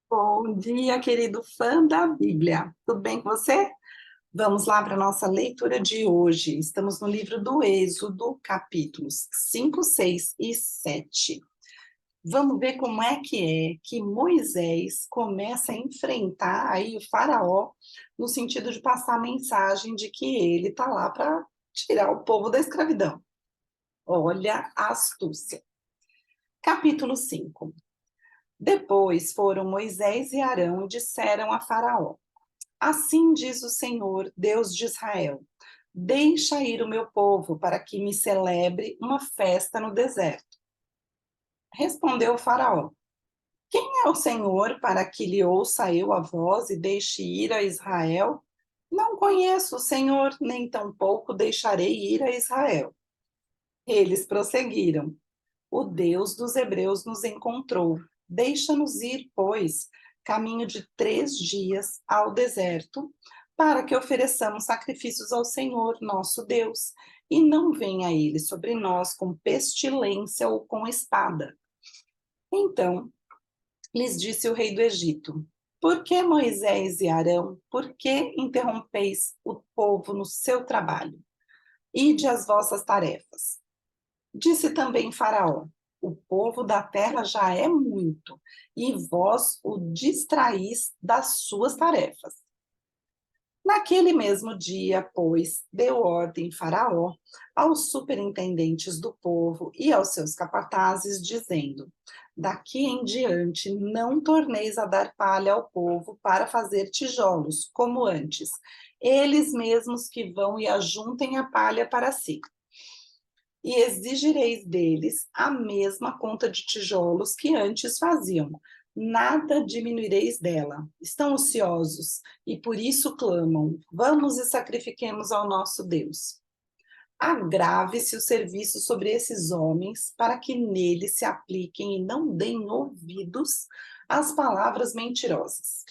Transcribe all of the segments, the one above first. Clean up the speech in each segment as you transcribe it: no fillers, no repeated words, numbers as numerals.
Bom dia, querido fã da Bíblia. Tudo bem com você? Vamos lá para a nossa leitura de hoje. Estamos no livro do Êxodo, capítulos 5, 6 e 7. Vamos ver como é que Moisés começa a enfrentar aí o faraó, no sentido de passar a mensagem de que ele está lá para tirar o povo da escravidão. Olha a astúcia. Capítulo 5. Depois foram Moisés e Arão e disseram a Faraó: Assim diz o Senhor, Deus de Israel: Deixa ir o meu povo para que me celebre uma festa no deserto. Respondeu o Faraó: Quem é o Senhor para que lhe ouça eu a voz e deixe ir a Israel? Não conheço o Senhor, nem tampouco deixarei ir a Israel. Eles prosseguiram: O Deus dos Hebreus nos encontrou. Deixa-nos ir, pois, caminho de 3 dias ao deserto, para que ofereçamos sacrifícios ao Senhor, nosso Deus, e não venha ele sobre nós com pestilência ou com espada. Então lhes disse o rei do Egito: Por que Moisés e Arão, por que interrompeis o povo no seu trabalho? Ide às vossas tarefas. Disse também Faraó: O povo da terra já é muito, e vós o distraís das suas tarefas. Naquele mesmo dia, pois, deu ordem Faraó aos superintendentes do povo e aos seus capatazes, dizendo: Daqui em diante não torneis a dar palha ao povo para fazer tijolos, como antes, eles mesmos que vão e ajuntem a palha para si, e exigireis deles a mesma conta de tijolos que antes faziam. Nada diminuireis dela. Estão ociosos e por isso clamam: Vamos e sacrifiquemos ao nosso Deus. Agrave-se o serviço sobre esses homens, para que neles se apliquem e não deem ouvidos às palavras mentirosas.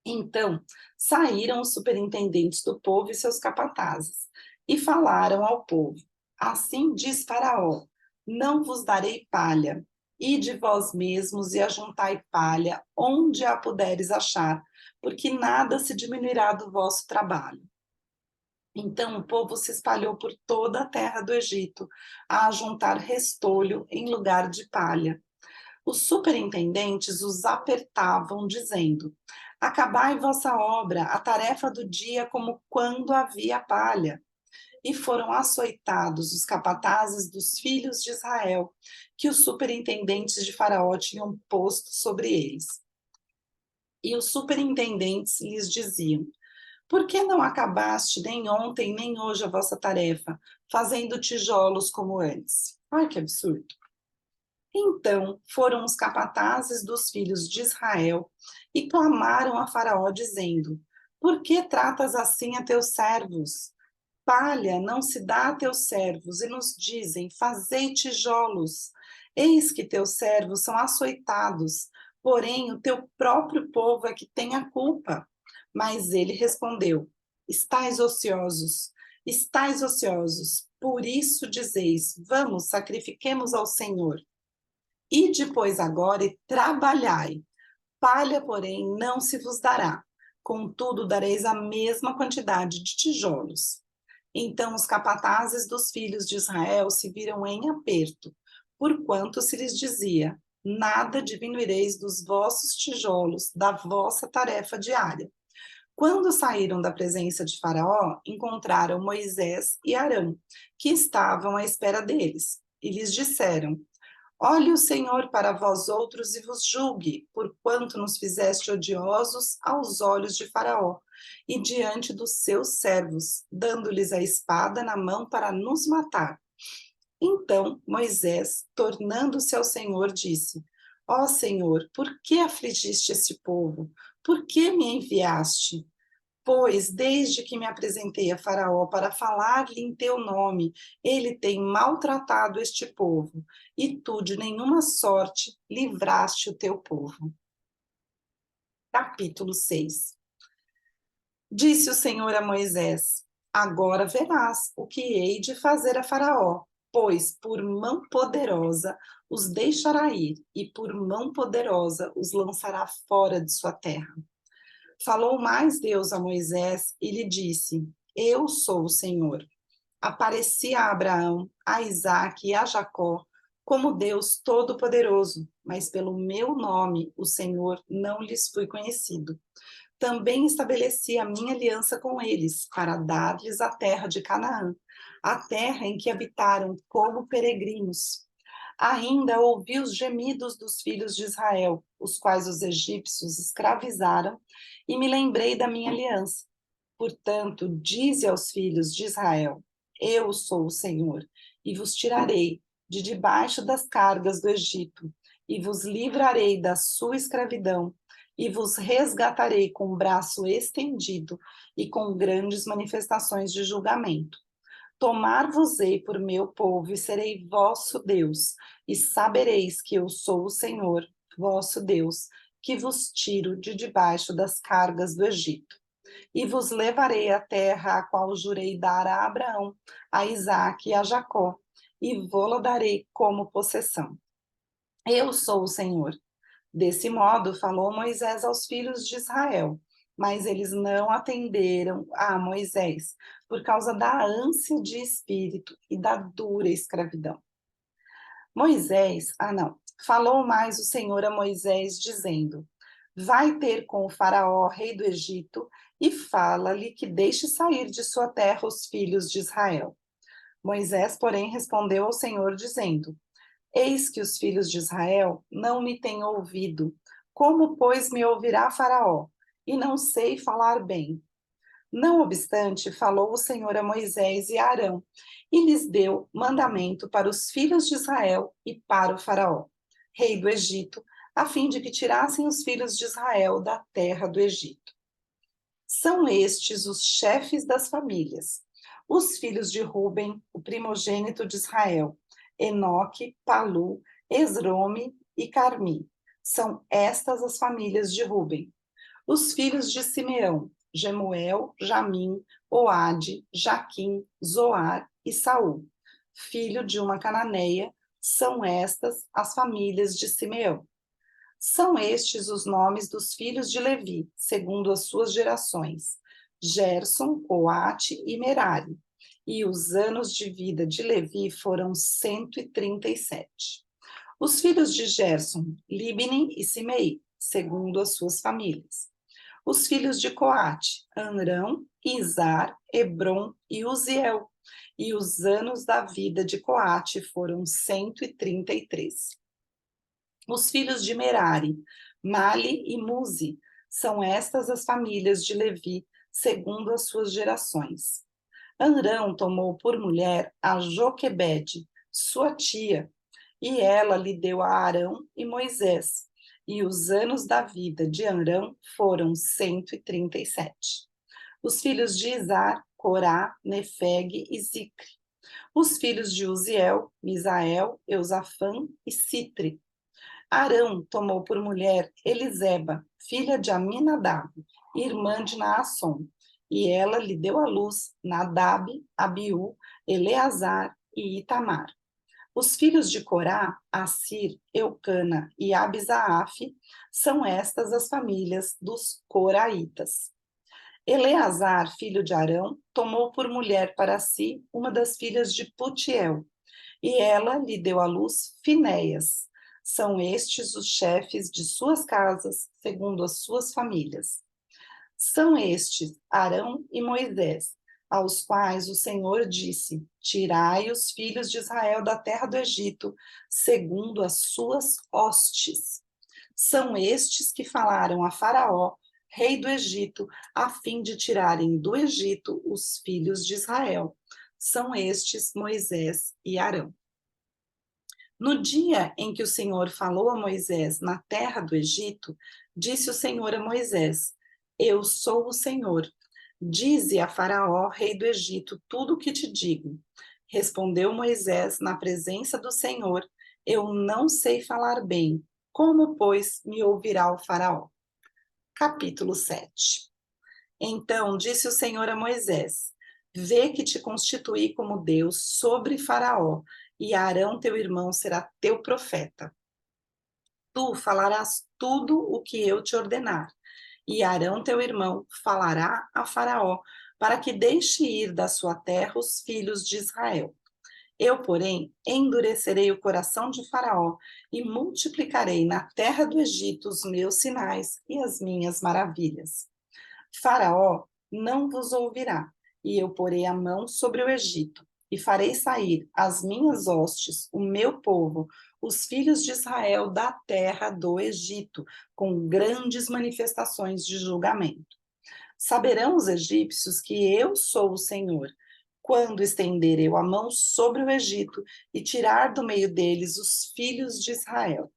Então saíram os superintendentes do povo e seus capatazes, e falaram ao povo: Assim diz Faraó: Não vos darei palha. Ide vós mesmos e ajuntai palha onde a puderes achar, porque nada se diminuirá do vosso trabalho. Então o povo se espalhou por toda a terra do Egito, a ajuntar restolho em lugar de palha. Os superintendentes os apertavam, dizendo: Acabai vossa obra, a tarefa do dia, como quando havia palha. E foram açoitados os capatazes dos filhos de Israel, que os superintendentes de Faraó tinham posto sobre eles. E os superintendentes lhes diziam: Por que não acabaste nem ontem nem hoje a vossa tarefa, fazendo tijolos como antes? Ai, que absurdo! Então foram os capatazes dos filhos de Israel e clamaram a Faraó, dizendo: Por que tratas assim a teus servos? Palha não se dá a teus servos, e nos dizem: Fazei tijolos. Eis que teus servos são açoitados, porém o teu próprio povo é que tem a culpa. Mas ele respondeu: estais ociosos, por isso dizeis: Vamos, sacrifiquemos ao Senhor. E depois agora e trabalhai. Palha, porém, não se vos dará. Contudo, dareis a mesma quantidade de tijolos. Então os capatazes dos filhos de Israel se viram em aperto, porquanto se lhes dizia: Nada diminuireis dos vossos tijolos, da vossa tarefa diária. Quando saíram da presença de Faraó, encontraram Moisés e Arão, que estavam à espera deles, e lhes disseram: Olhe o Senhor para vós outros e vos julgue, porquanto nos fizeste odiosos aos olhos de Faraó e diante dos seus servos, dando-lhes a espada na mão para nos matar. Então Moisés, tornando-se ao Senhor, disse: Ó Senhor, por que afligiste este povo? Por que me enviaste? Pois, desde que me apresentei a Faraó para falar-lhe em teu nome, ele tem maltratado este povo, e tu de nenhuma sorte livraste o teu povo. Capítulo 6. Disse o Senhor a Moisés: Agora verás o que hei de fazer a Faraó. pois por mão poderosa os deixará ir, e por mão poderosa os lançará fora de sua terra. Falou mais Deus a Moisés e lhe disse: Eu sou o Senhor. Apareci a Abraão, a Isaque e a Jacó como Deus Todo-Poderoso, mas pelo meu nome, o Senhor, não lhes fui conhecido. Também estabeleci a minha aliança com eles, para dar-lhes a terra de Canaã, a terra em que habitaram como peregrinos. Ainda ouvi os gemidos dos filhos de Israel, os quais os egípcios escravizaram, e me lembrei da minha aliança. Portanto, dize aos filhos de Israel: Eu sou o Senhor, e vos tirarei de debaixo das cargas do Egito, e vos livrarei da sua escravidão, e vos resgatarei com o braço estendido e com grandes manifestações de julgamento. Tomar-vos-ei por meu povo e serei vosso Deus, e sabereis que eu sou o Senhor, vosso Deus, que vos tiro de debaixo das cargas do Egito. E vos levarei à terra a qual jurei dar a Abraão, a Isaque e a Jacó, e vô-la darei como possessão. Eu sou o Senhor. Desse modo falou Moisés aos filhos de Israel, mas eles não atenderam a Moisés, por causa da ânsia de espírito e da dura escravidão. Falou mais o Senhor a Moisés, dizendo: Vai ter com o faraó, rei do Egito, e fala-lhe que deixe sair de sua terra os filhos de Israel. Moisés, porém, respondeu ao Senhor, dizendo: Eis que os filhos de Israel não me têm ouvido. Como, pois, me ouvirá Faraó? E não sei falar bem. Não obstante, falou o Senhor a Moisés e a Arão, e lhes deu mandamento para os filhos de Israel e para o Faraó, rei do Egito, a fim de que tirassem os filhos de Israel da terra do Egito. São estes os chefes das famílias: os filhos de Ruben, o primogênito de Israel, Enoque, Palu, Esrome e Carmi. São estas as famílias de Ruben. Os filhos de Simeão: Gemuel, Jamim, Oade, Jaquim, Zoar e Saul, filho de uma cananeia. São estas as famílias de Simeão. São estes os nomes dos filhos de Levi, segundo as suas gerações: Gerson, Coate e Merari. E os anos de vida de Levi foram 137. Os filhos de Gerson, Libni e Simei, segundo as suas famílias. Os filhos de Coate, Amrão, Izar, Hebron e Uziel. E os anos da vida de Coate foram 133. Os filhos de Merari, Mali e Muzi, são estas as famílias de Levi, segundo as suas gerações. Amrão tomou por mulher a Joquebede, sua tia, e ela lhe deu a Arão e Moisés. E os anos da vida de Amrão foram 137. Os filhos de Izar, Corá, Nefeg e Zicre. Os filhos de Uziel, Misael, Eusafã e Citre. Arão tomou por mulher Eliseba, filha de Aminadab, irmã de Naasson, e ela lhe deu à luz Nadab, Abiú, Eleazar e Itamar. Os filhos de Corá, Assir, Eucana e Abisaaf, são estas as famílias dos coraitas. Eleazar, filho de Arão, tomou por mulher para si uma das filhas de Putiel, e ela lhe deu à luz Finéias. São estes os chefes de suas casas, segundo as suas famílias. São estes Arão e Moisés, aos quais o Senhor disse: Tirai os filhos de Israel da terra do Egito, segundo as suas hostes. São estes que falaram a Faraó, rei do Egito, a fim de tirarem do Egito os filhos de Israel. São estes Moisés e Arão. No dia em que o Senhor falou a Moisés na terra do Egito, disse o Senhor a Moisés: Eu sou o Senhor. Dize a Faraó, rei do Egito, tudo o que te digo. Respondeu Moisés na presença do Senhor: Eu não sei falar bem. Como, pois, me ouvirá o Faraó? Capítulo 7. Então disse o Senhor a Moisés: Vê que te constituí como Deus sobre Faraó, e Arão teu irmão será teu profeta. Tu falarás tudo o que eu te ordenar, e Arão teu irmão falará a Faraó, para que deixe ir da sua terra os filhos de Israel. Eu, porém, endurecerei o coração de Faraó e multiplicarei na terra do Egito os meus sinais e as minhas maravilhas. Faraó não vos ouvirá, e eu porei a mão sobre o Egito, e farei sair as minhas hostes, o meu povo, os filhos de Israel da terra do Egito, com grandes manifestações de julgamento. Saberão os egípcios que eu sou o Senhor, quando estender eu a mão sobre o Egito e tirar do meio deles os filhos de Israel.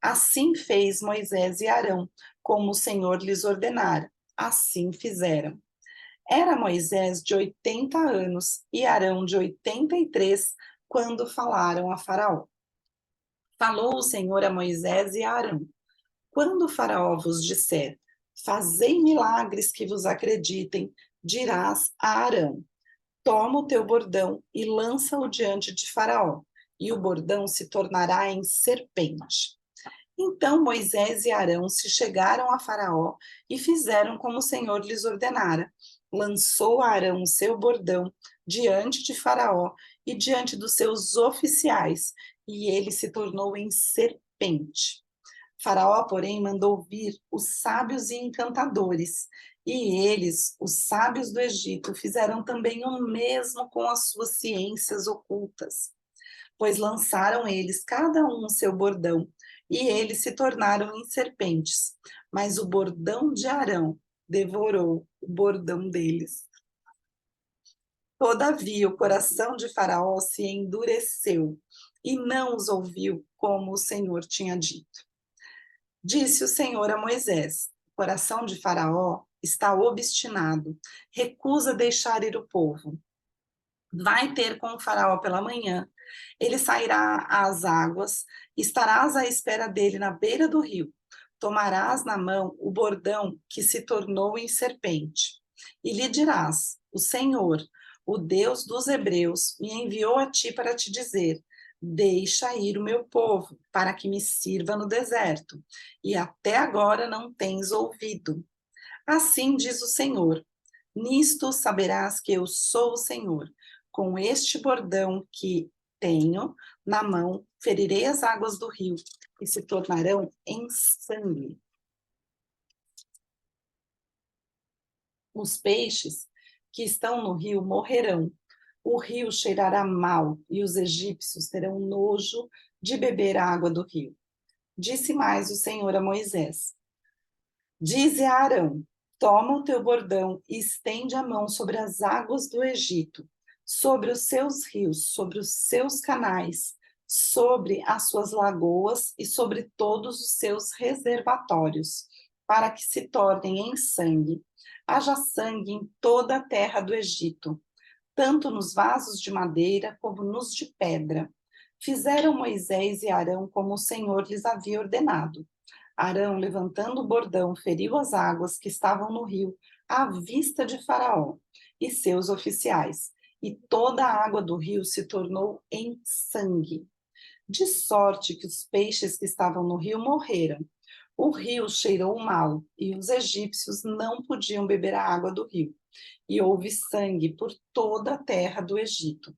Assim fez Moisés e Arão, como o Senhor lhes ordenara. Assim fizeram. Era Moisés de 80 anos e Arão de 83, quando falaram a Faraó. Falou o Senhor a Moisés e a Arão: quando o Faraó vos disser, fazei milagres que vos acreditem, dirás a Arão: toma o teu bordão e lança-o diante de Faraó, e o bordão se tornará em serpente. Então Moisés e Arão se chegaram a Faraó e fizeram como o Senhor lhes ordenara. Lançou Arão o seu bordão diante de Faraó e diante dos seus oficiais, e ele se tornou em serpente. Faraó, porém, mandou vir os sábios e encantadores, e eles, os sábios do Egito, fizeram também o mesmo com as suas ciências ocultas, pois lançaram eles cada um o seu bordão, e eles se tornaram em serpentes, mas o bordão de Arão devorou o bordão deles. Todavia, o coração de Faraó se endureceu, e não os ouviu como o Senhor tinha dito. Disse o Senhor a Moisés: o coração de Faraó está obstinado, recusa deixar ir o povo. Vai ter com o Faraó pela manhã, ele sairá às águas, estarás à espera dele na beira do rio. Tomarás na mão o bordão que se tornou em serpente, e lhe dirás: o Senhor, o Deus dos hebreus, me enviou a ti para te dizer: deixa ir o meu povo, para que me sirva no deserto, e até agora não tens ouvido. Assim diz o Senhor: nisto saberás que eu sou o Senhor. Com este bordão que tenho na mão, ferirei as águas do rio, e se tornarão em sangue. Os peixes que estão no rio morrerão. O rio cheirará mal, e os egípcios terão nojo de beber a água do rio. Disse mais o Senhor a Moisés: dize a Arão: toma o teu bordão e estende a mão sobre as águas do Egito, sobre os seus rios, sobre os seus canais, sobre as suas lagoas e sobre todos os seus reservatórios, para que se tornem em sangue. Haja sangue em toda a terra do Egito, tanto nos vasos de madeira como nos de pedra. Fizeram Moisés e Arão como o Senhor lhes havia ordenado. Arão, levantando o bordão, feriu as águas que estavam no rio, à vista de Faraó e seus oficiais, e toda a água do rio se tornou em sangue, de sorte que os peixes que estavam no rio morreram. O rio cheirou mal, e os egípcios não podiam beber a água do rio, e houve sangue por toda a terra do Egito.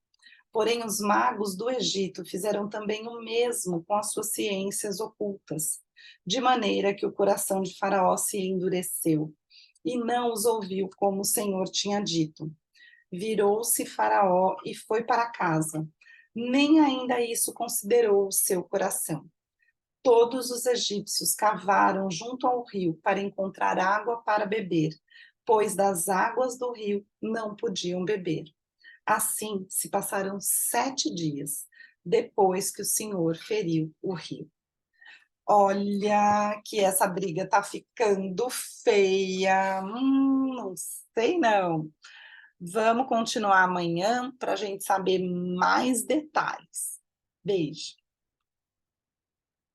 Porém, os magos do Egito fizeram também o mesmo com as suas ciências ocultas, de maneira que o coração de Faraó se endureceu, e não os ouviu como o Senhor tinha dito. Virou-se Faraó e foi para casa. Nem ainda isso considerou o seu coração. Todos os egípcios cavaram junto ao rio para encontrar água para beber, pois das águas do rio não podiam beber. Assim se passaram 7 dias, depois que o Senhor feriu o rio. Olha que essa briga tá ficando feia. Não sei não. Vamos continuar amanhã para a gente saber mais detalhes. Beijo.